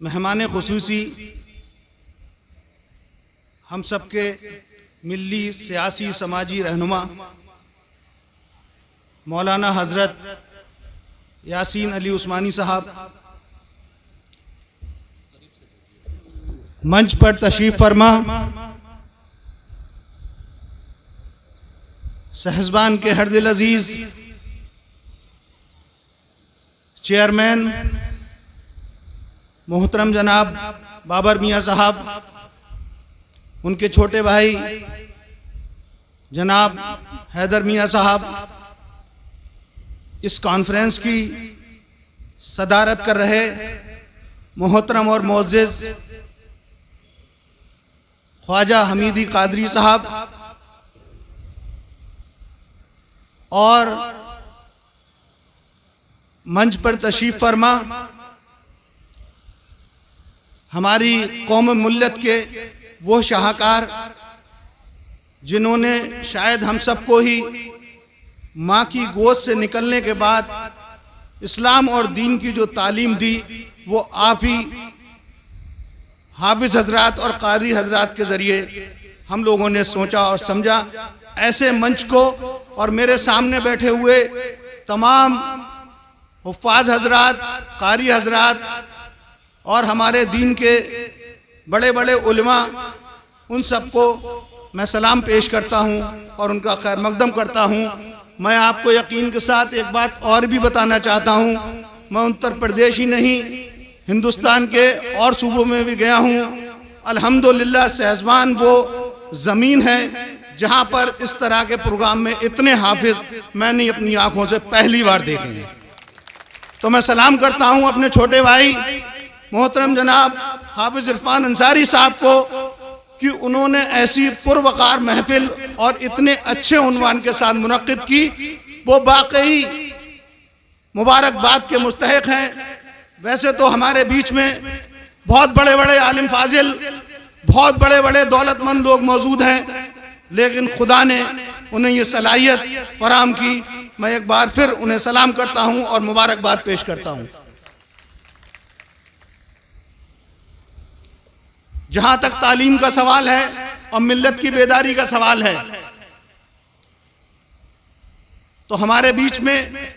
मेहमान खुसूसी हम सब के मिल्ली सियासी समाजी रहनुमा मौलाना हज़रत यासीन अली उस्मानी साहब मंच पर तशरीफ़ फरमा। सहसबान के हर दिल अजीज़ चेयरमैन मोहतरम जनाब बाबर मियाँ साहब, उनके छोटे भाई जनाब हैदर मियाँ साहब इस कॉन्फ्रेंस की सदारत कर रहे मोहतरम और मोअज़्ज़िज़ ख्वाजा हमीदी कादरी साहब और मंच पर तशरीफ़ फरमा हमारी कौम मिल्लत के वो शाहकार जिन्होंने शायद हम सबको ही माँ की गोद से निकलने के बाद इस्लाम और दीन की जो तालीम दी वो आप ही हाफिज़ हजरात और कारी हजरात के ज़रिए हम लोगों ने सोचा और समझा। ऐसे मंच को और मेरे सामने बैठे हुए तमाम हुफ़ाज़ हजरात, कारी हजरात और हमारे दीन के बड़े बड़े उलमा, उन सबको मैं सलाम पेश करता हूँ और उनका खैर मकदम करता हूँ। मैं आपको यकीन के साथ एक बात और भी बताना चाहता हूँ, मैं उत्तर प्रदेश ही नहीं हिंदुस्तान के और सूबों में भी गया हूँ। अल्हम्दुलिल्लाह सहसबान वो ज़मीन है जहाँ पर इस तरह के प्रोग्राम में इतने हाफिज़ मैंने अपनी आँखों से पहली बार देखे हैं। तो मैं सलाम करता हूँ अपने छोटे भाई मोहतरम जनाब हाफिज़ इरफान अंसारी साहब को कि उन्होंने ऐसी पुरवकार महफिल और इतने अच्छे उन्वान के साथ मुनक्किद की। वो वाकई मुबारकबाद के मुस्तहिक हैं। वैसे तो हमारे बीच में बहुत बड़े बड़े आलिम फाजिल, बहुत बड़े बड़े दौलतमंद लोग मौजूद हैं, लेकिन खुदा ने उन्हें ये सलाहियत फराम की। मैं एक बार फिर उन्हें सलाम करता हूँ और मुबारकबाद पेश करता हूँ। जहाँ तक तालीम का सवाल है और मिल्लत की बेदारी का सवाल है, तो हमारे बीच में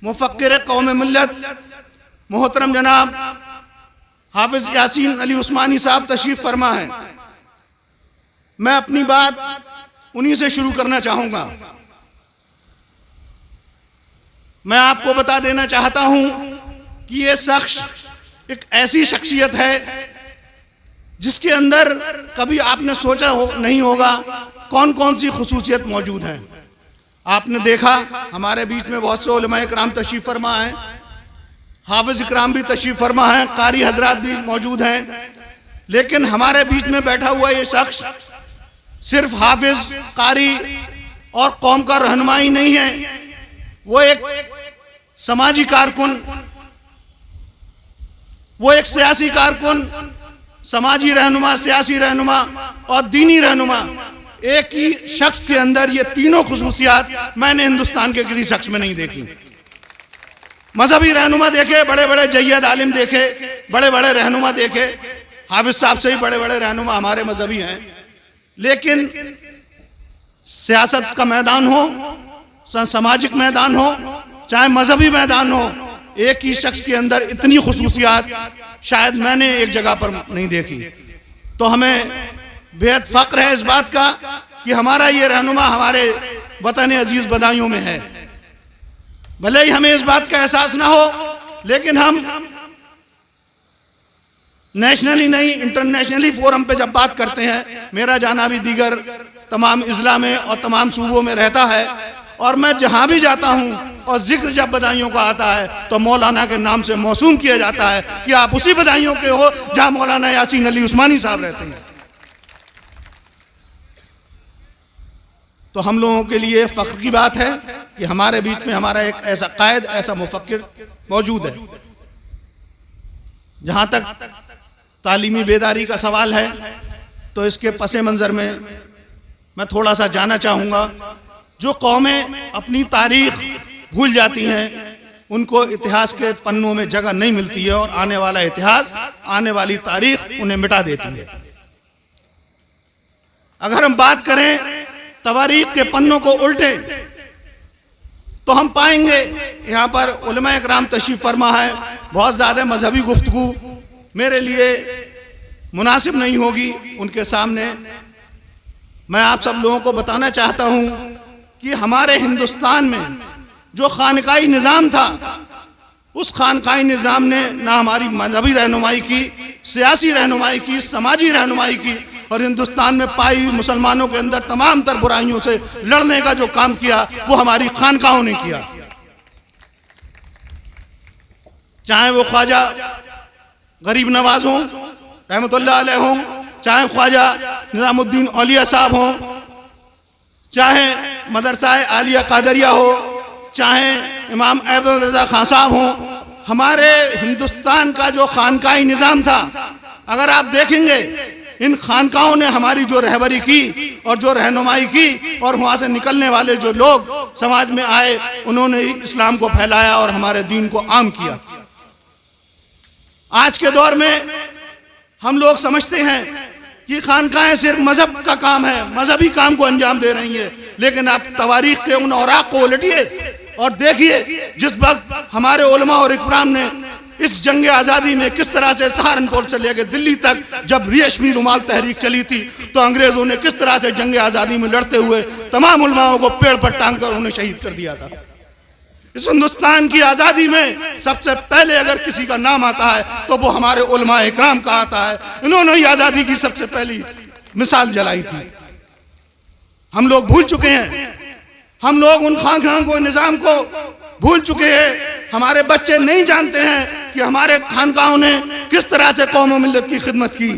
मुफक्किर कौम मिल्लत मोहतरम जनाब हाफिज़ यासीन अली उस्मानी साहब तशरीफ़ फरमा है। मैं अपनी बात उन्हीं से शुरू करना चाहूँगा। मैं आपको बता देना चाहता हूँ कि ये शख्स एक ऐसी शख्सियत है जिसके अंदर कभी आपने सोचा नहीं होगा कौन कौन सी खुसूसियत मौजूद हैं। आपने देखा हमारे बीच में बहुत से उलमा इकराम तशरीफ़ फरमा हैं, हाफिज़ इकराम भी तशरीफ़ फरमा हैं, कारी हजरात भी मौजूद हैं, लेकिन हमारे बीच में बैठा हुआ ये शख्स सिर्फ हाफिज़, कारी और कौम का रहनुमा ही नहीं है, वो एक समाजी कारकुन, वो एक सियासी कारकुन, समाजी रहनुमा, सियासी रहनुमा और दीनी रहनुमा। एक ही शख्स के अंदर ये तीनों खुसूसियात मैंने हिंदुस्तान के किसी शख्स में नहीं देखी। मजहबी रहनुमा देखे, बड़े बड़े जय्यद आलिम देखे, बड़े बड़े रहनुमा देखे, हाफिज़ साहब से ही बड़े बड़े रहनुमा हमारे मजहबी हैं, लेकिन सियासत का मैदान हो, सामाजिक मैदान हो, चाहे मजहबी मैदान हो, एक ही शख्स के अंदर इतनी खुसूसियात शायद मैंने एक जगह पर नहीं देखी। तो हमें बेहद फ़ख्र है इस बात का कि हमारा ये रहनुमा हमारे वतन अजीज़ बदायूं में है। भले ही हमें इस बात का एहसास ना हो, लेकिन हम नेशनली नहीं इंटरनेशनली फोरम पे जब बात करते हैं, मेरा जाना भी दीगर तमाम इज़ला में और तमाम सूबों में रहता है, और मैं जहाँ भी जाता हूँ और जिक्र जब बदायूं का आता है तो मौलाना के नाम से मौसूम किया जाता है कि आप उसी बदायूं के हो जहाँ मौलाना यासीन अली उस्मानी साहब रहते हैं। तो हम लोगों के लिए फ़ख्र की बात है कि हमारे बीच में हमारा एक ऐसा कायद, ऐसा मुफक्किर मौजूद है। जहाँ तक तालीमी बेदारी का सवाल है, तो इसके पस मंज़र में मैं थोड़ा सा जानना चाहूँगा। जो कौमें अपनी तारीख़ भूल जाती हैं, उनको इतिहास के पन्नों में जगह नहीं मिलती है और आने वाला इतिहास, आने वाली तारीख उन्हें मिटा देती है। अगर हम बात करें तवारीख के पन्नों को उल्टे तो हम पाएंगे यहाँ पर उलमा इकराम तशरीफ फरमा है। बहुत ज़्यादा मजहबी गुफ्तगू मेरे लिए मुनासिब नहीं होगी उनके सामने। मैं आप सब लोगों को बताना चाहता हूँ कि हमारे हिंदुस्तान में जो खानकाई निज़ाम था, उस खानकाई निज़ाम ने ना हमारी मजहबी रहनुमाई की, सियासी रहनुमाई की, समाजी रहनुमाई की, और हिंदुस्तान में पाई हुई मुसलमानों के अंदर तमाम तर बुराइयों से लड़ने का जो काम किया वो हमारी खानकाहों ने किया। चाहे वो ख्वाजा गरीब नवाज हों रहमतुल्लाह अलैह हों, चाहे ख्वाजा निज़ामुद्दीन औलिया साहब हों, चाहे मदरसा आलिया कादरिया हो, चाहे इमाम अहमद रज़ा खान साहब हों, हमारे हिंदुस्तान का जो खानकाई निज़ाम था, अगर आप देखेंगे इन खानकाहों ने हमारी जो रहबरी की और जो रहनुमाई की, और वहाँ से निकलने वाले जो लोग समाज में आए उन्होंने इस्लाम को फैलाया और हमारे दीन को आम किया। आज के दौर में हम लोग समझते हैं कि खानकाहें सिर्फ मजहब का काम है, मजहबी काम को अंजाम दे रही है, लेकिन आप तवारीख के उन औराक को उलटिए और देखिए जिस वक्त हमारे उलमा और इकराम ने इस जंग आज़ादी में किस तरह से सहारनपुर से लेकर दिल्ली तक जब रेशमी रुमाल तहरीक चली थी तो अंग्रेजों ने किस तरह से जंग आज़ादी में लड़ते हुए तमाम उलमाओं को पेड़ पर टांग कर उन्हें शहीद कर दिया था। इस हिंदुस्तान की आज़ादी में सबसे पहले अगर किसी का नाम आता है तो वो हमारे उलमा इकराम का आता है। इन्होंने ही आज़ादी की सबसे पहली मिसाल जलाई थी। हम लोग भूल चुके हैं, हम लोग उन खानकाहों को, निज़ाम को भूल चुके हैं। हमारे बच्चे नहीं जानते हैं कि हमारे खानकाहों ने किस तरह से कौम और मिल्लत की खिदमत की।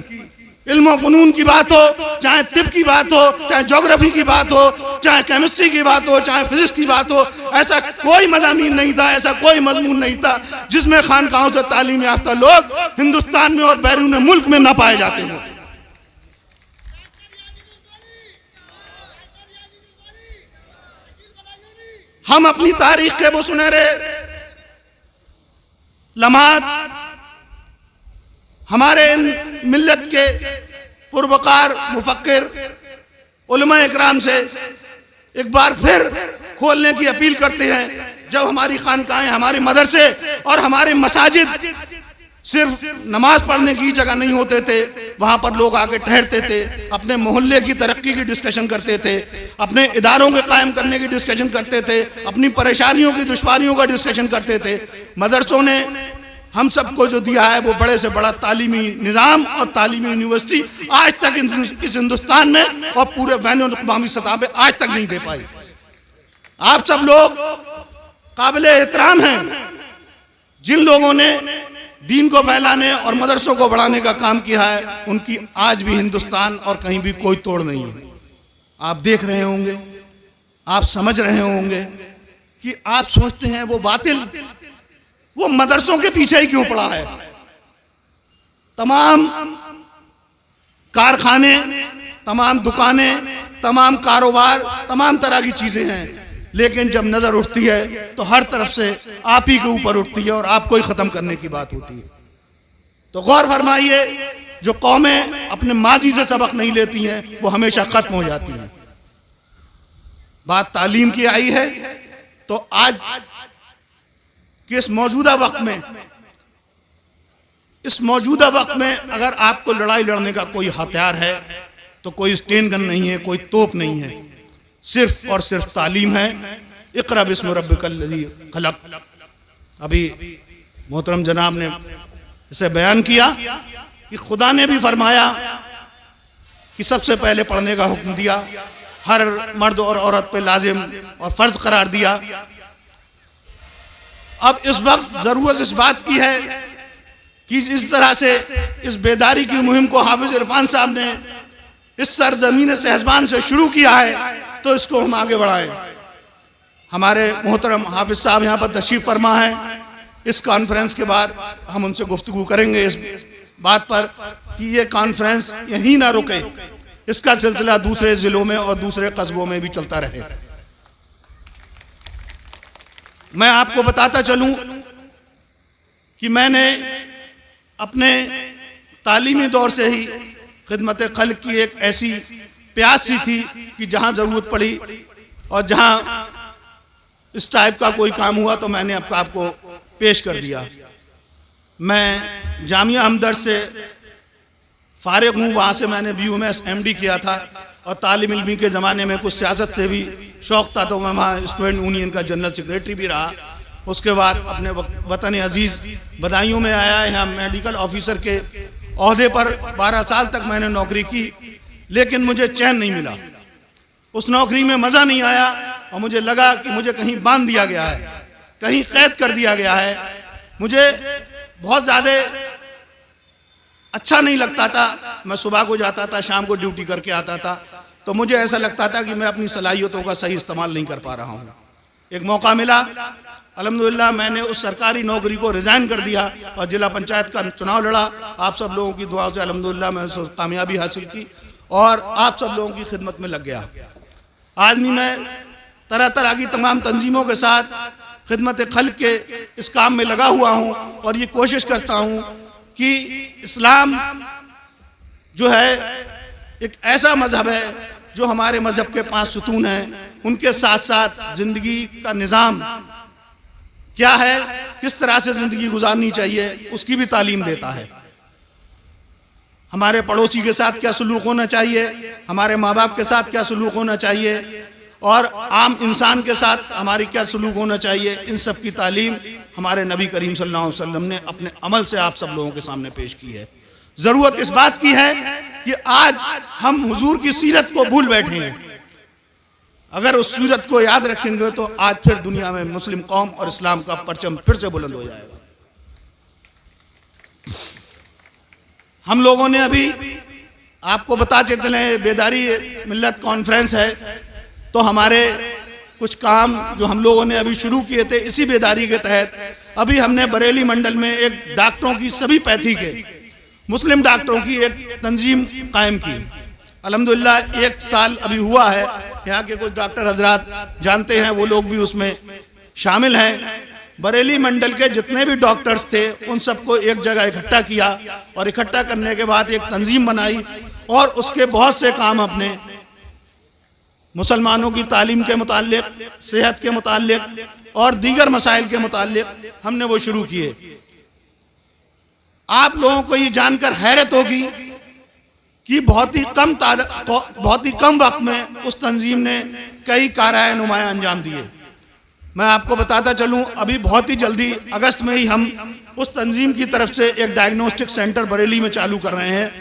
इल्म और फ़नून की बात हो, चाहे तिब की बात हो, चाहे ज्योग्राफी की बात हो, चाहे केमिस्ट्री की बात हो, चाहे फिजिक्स की बात हो, ऐसा कोई मज़ामीन नहीं था, ऐसा कोई मजमून नहीं था जिसमें खानकाहों से तालीम याफ्ता लोग हिंदुस्तान में और बैरून मुल्क में न पाए जाते हों। हम अपनी तारीख के वो सुनहरे लम्हात हमारे मिल्लत के पुरवकार मुफक्किर उलमा इकराम से एक बार फिर खोलने की अपील करते हैं। जब हमारी खानकाहें, हमारे मदरसे और हमारे मसाजिद सिर्फ नमाज पढ़ने की जगह नहीं होते थे, वहाँ पर लोग आके ठहरते थे, अपने मोहल्ले की तरक्की की डिस्कशन करते थे, अपने इदारों के कायम करने की डिस्कशन करते थे, अपनी परेशानियों की, दुश्वारियों का डिस्कशन करते थे। मदरसों ने हम सबको जो दिया है वो बड़े से बड़ा तालीमी निज़ाम और तालीमी यूनिवर्सिटी आज तक इस हिंदुस्तान में और पूरे बैनुल-अक़वामी सतह पे आज तक नहीं दे पाई। आप सब लोग काबिल एहतराम हैं जिन लोगों ने दीन को फैलाने और मदरसों को बढ़ाने का काम किया है, उनकी आज भी हिंदुस्तान और कहीं भी कोई तोड़ नहीं है। आप देख रहे होंगे, आप समझ रहे होंगे कि आप सोचते हैं वो बातिल वो मदरसों के पीछे ही क्यों पड़ा है। तमाम कारखाने, तमाम दुकानें, तमाम कारोबार, तमाम तरह की चीज़ें हैं, लेकिन जब नज़र उठती है तो हर तरफ से आप ही के ऊपर उठती है और आपको ही ख़त्म करने की बात होती है। तो गौर फरमाइए, जो कौमें अपने माजी से सबक नहीं लेती हैं वो हमेशा ख़त्म हो जाती हैं। बात तालीम की आई है तो आज कि इस मौजूदा वक्त में अगर आपको लड़ाई लड़ने का कोई हथियार है तो कोई स्टेन गन नहीं है, कोई तोप नहीं है, सिर्फ और सिर्फ तालीम है। इक़रा बिस्मि रब्बिकल्लज़ी खलक़। अभी मोहतरम जनाब ने इसे बयान किया कि खुदा ने भी फरमाया कि सबसे पहले पढ़ने का हुक्म दिया, हर मर्द और औरत पे लाजिम और फ़र्ज करार दिया। अब इस वक्त ज़रूरत इस बात की है कि इस तरह से इस बेदारी की मुहिम को हाफिज इरफान साहब ने इस सरजमीन सहजबान से शुरू किया है तो इसको हम आगे बढ़ाएं। हमारे मोहतरम हाफिज साहब यहाँ पर तशरीफ़ फरमा है। इस कॉन्फ्रेंस के बाद हम उनसे गुफ्तगू करेंगे इस बात पर कि ये कॉन्फ्रेंस यहीं ना रुके, इसका सिलसिला दूसरे ज़िलों में और दूसरे कस्बों में भी चलता रहे। मैं आपको बताता चलूं कि मैंने अपने तालीमी दौर से ही खिदमत खल्क की एक ऐसी प्यास सी थी कि जहां ज़रूरत पड़ी और जहां इस टाइप का कोई काम हुआ तो मैंने आपको पेश कर दिया। मैं जामिया हमदर्द से फारिग हूँ, वहाँ से मैंने BUMS MD किया था और तालिम इल्मी के ज़माने में कुछ सियासत से भी शौक़ था तो मैं वहाँ स्टूडेंट यूनियन का जनरल सेक्रेटरी भी रहा। उसके बाद अपने वतन अजीज़ बदायूं में आया, यहाँ मेडिकल ऑफिसर के ओहदे पर 12 साल तक मैंने नौकरी की, लेकिन मुझे चैन नहीं मिला, उस नौकरी में मज़ा नहीं आया और मुझे लगा कि मुझे कहीं बांध दिया गया है, कहीं कैद कर दिया गया है। मुझे बहुत ज़्यादा अच्छा नहीं लगता था। मैं सुबह को जाता था, शाम को ड्यूटी करके आता था, तो मुझे ऐसा लगता था कि मैं अपनी सलाहियतों का सही इस्तेमाल नहीं कर पा रहा हूँ। एक मौका मिला, अल्हम्दुलिल्लाह मैंने उस सरकारी नौकरी को रिज़ाइन कर दिया और जिला पंचायत का चुनाव लड़ा। आप सब लोगों की दुआ से अल्हम्दुलिल्लाह मैंने कामयाबी हासिल की और आप सब लोगों की खिदमत में लग गया। आज भी मैं तरह तरह की तमाम तंजीमों के साथ खिदमत खल्क के इस काम में लगा हुआ हूँ और ये कोशिश करता हूँ कि इस्लाम जो है एक ऐसा मज़हब है जो हमारे मज़हब के 5 सुतून हैं, उनके साथ साथ ज़िंदगी का निज़ाम क्या है, किस तरह से ज़िंदगी गुजारनी चाहिए, उसकी भी तालीम देता है। हमारे पड़ोसी के साथ क्या सलूक होना चाहिए, हमारे माँ बाप के साथ क्या सलूक होना चाहिए और आम इंसान के साथ हमारी क्या सलूक होना चाहिए, इन सब की तालीम हमारे नबी करीम सल्लल्लाहु अलैहि वसल्लम ने अपने अमल से आप सब लोगों के सामने पेश की है। ज़रूरत इस बात की है कि आज हम हुजूर की सीरत को भूल बैठे हैं। अगर उस सीरत को याद रखेंगे तो आज फिर दुनिया में मुस्लिम कौम और इस्लाम का परचम फिर से बुलंद हो जाएगा। हम लोगों ने अभी आपको बताते चले, बेदारी मिल्लत कॉन्फ्रेंस है, तो हमारे कुछ काम जो हम लोगों ने अभी शुरू किए थे इसी बेदारी के तहत अभी हमने बरेली मंडल में एक डॉक्टरों की, सभी पैथी के मुस्लिम डॉक्टरों की एक तंजीम कायम की। अल्हम्दुलिल्लाह 1 साल अभी हुआ है। यहाँ के कुछ डॉक्टर हजरात जानते हैं, वो लोग भी उसमें शामिल हैं। बरेली मंडल के जितने भी डॉक्टर्स थे उन सबको एक जगह इकट्ठा किया और इकट्ठा करने के बाद एक तंजीम बनाई और उसके बहुत से काम अपने मुसलमानों की तालीम के मुताल्लिक, सेहत के मुताल्लिक और दीगर मसाइल के मुताल्लिक हमने वो शुरू किए। आप लोगों को ये जानकर हैरत होगी कि बहुत ही कम वक्त में उस तंजीम ने कई कारआए नुमाया अंजाम दिए। मैं आपको बताता चलूं, अभी बहुत ही जल्दी अगस्त में ही हम उस तंजीम की तरफ से एक डायग्नोस्टिक सेंटर बरेली में चालू कर रहे हैं,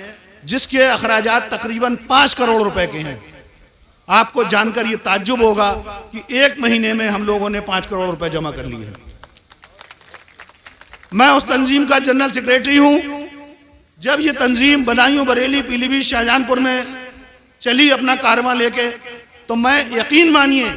जिसके अखराजात तकरीबन 5 करोड़ रुपए के हैं। आपको जानकर ये ताज्जुब होगा कि 1 महीने में हम लोगों ने 5 करोड़ रुपए जमा कर लिए हैं। मैं उस तंजीम का जनरल सेक्रेटरी हूँ। जब ये तंजीम बदायूं, बरेली, पीलीभीत, शाहजहांपुर में चली अपना कारवां लेके, तो मैं यकीन मानिए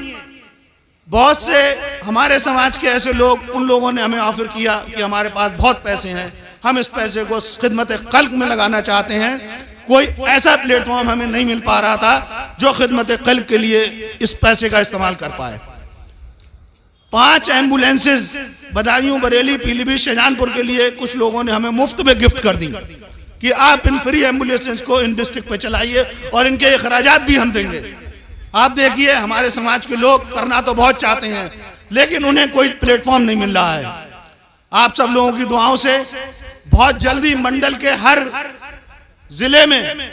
बहुत से हमारे समाज के ऐसे लोग, उन लोगों ने हमें ऑफर किया कि हमारे पास बहुत पैसे हैं, हम इस पैसे को खिदमत खल्क में लगाना चाहते हैं। कोई ऐसा प्लेटफॉर्म हमें नहीं मिल पा रहा था जो खिदमत खल्क के लिए इस पैसे का इस्तेमाल कर पाए। 5 एम्बुलेंसेज बदायूं, बरेली, पीलीभीत, शाहजहांपुर के लिए कुछ लोगों ने हमें मुफ्त में गिफ्ट कर दी कि आप इन फ्री एम्बुलेंसेज को इन डिस्ट्रिक्ट पे चलाइए और इनके अखराजात भी हम देंगे। आप देखिए, हमारे समाज के लोग करना तो बहुत चाहते हैं, लेकिन उन्हें कोई प्लेटफॉर्म नहीं मिल रहा है। आप सब लोगों की दुआओं से बहुत जल्दी मंडल के हर जिले में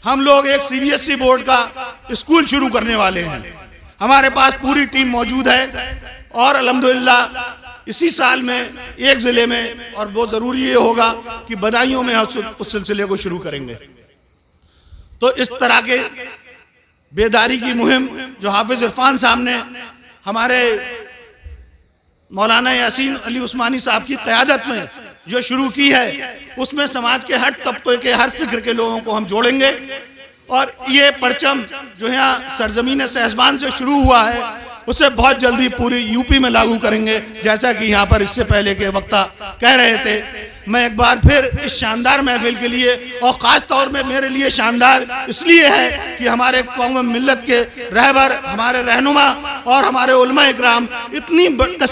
हम लोग एक CBSE बोर्ड का स्कूल शुरू करने वाले हैं। हमारे पास पूरी टीम मौजूद है और अल्हम्दुलिल्लाह इसी साल में एक जिले में, और बहुत ज़रूरी ये होगा कि बदायूं में उस सिलसिले को शुरू करेंगे। तो इस तरह के बेदारी की मुहिम जो हाफिज इरफान साहब ने हमारे मौलाना यासीन अली उस्मानी साहब की क़यादत में जो शुरू की है, उसमें समाज के हर तबके के, हर फिक्र के लोगों को हम जोड़ेंगे और ये परचम जो यहाँ सरजमीन सहसबान से शुरू हुआ है उसे बहुत जल्दी पूरी यूपी में लागू करेंगे, जैसा कि यहाँ पर इससे पहले के वक्ता कह रहे थे। मैं एक बार फिर इस शानदार महफिल के लिए, और ख़ास तौर में मेरे लिए शानदार इसलिए है कि हमारे कौम मिल्लत के रहबर, हमारे रहनुमा और हमारे उलमा इकराम इतनी कसीर